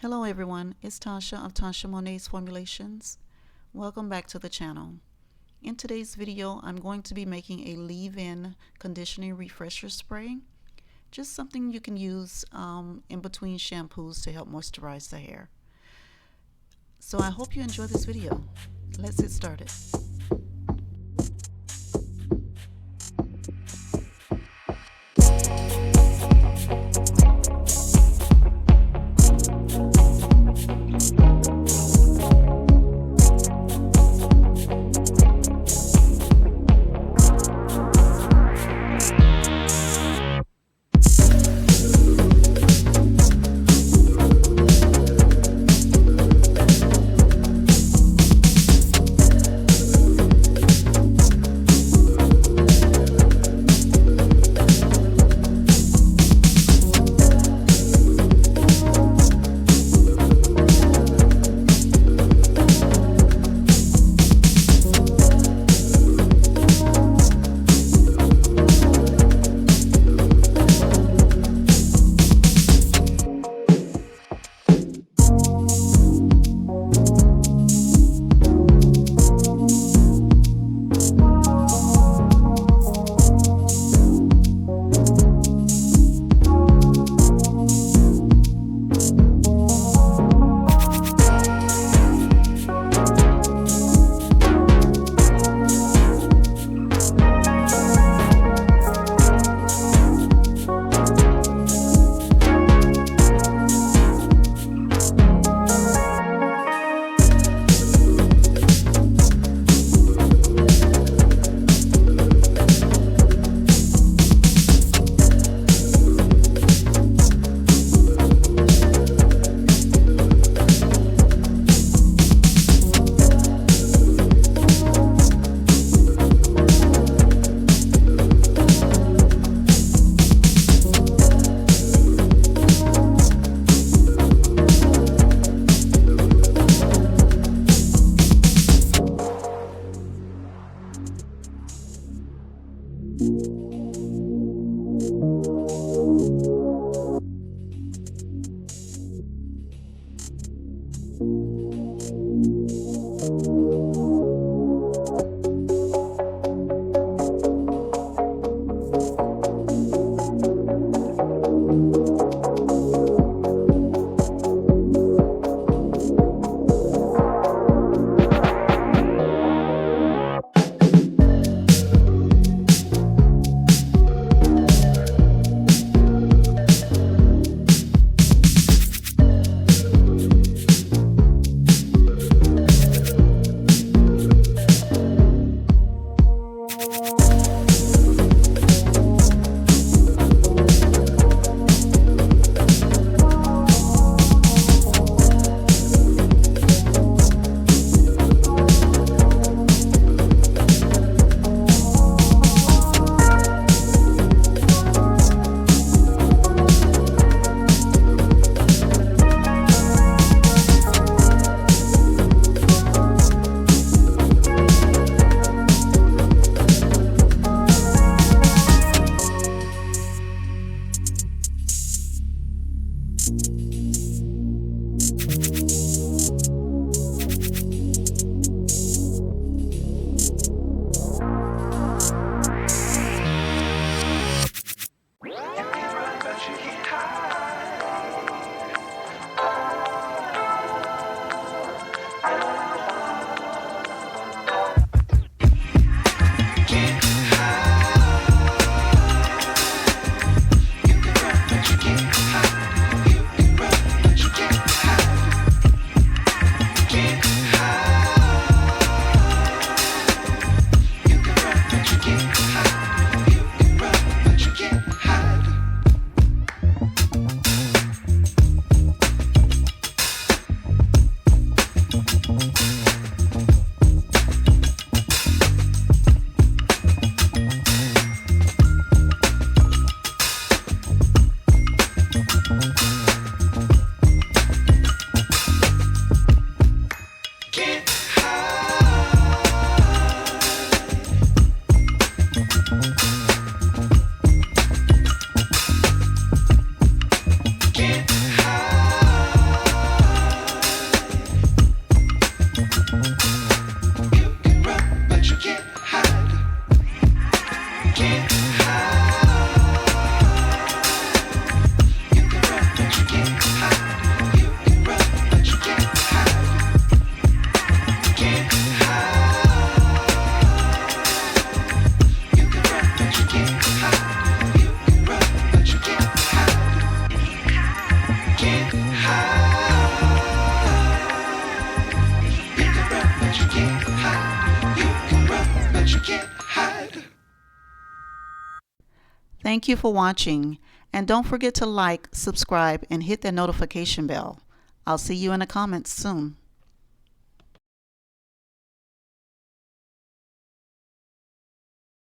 Hello everyone, it's Tasha of Tasha Monet's Formulations. Welcome back to the channel. In today's video, I'm going to be making a leave-in conditioning refresher spray. Just something you can use in between shampoos to help moisturize the hair. So I hope you enjoy this video. Let's get started. Thank you for watching, and don't forget to like, subscribe, and hit that notification bell. I'll see you in the comments soon.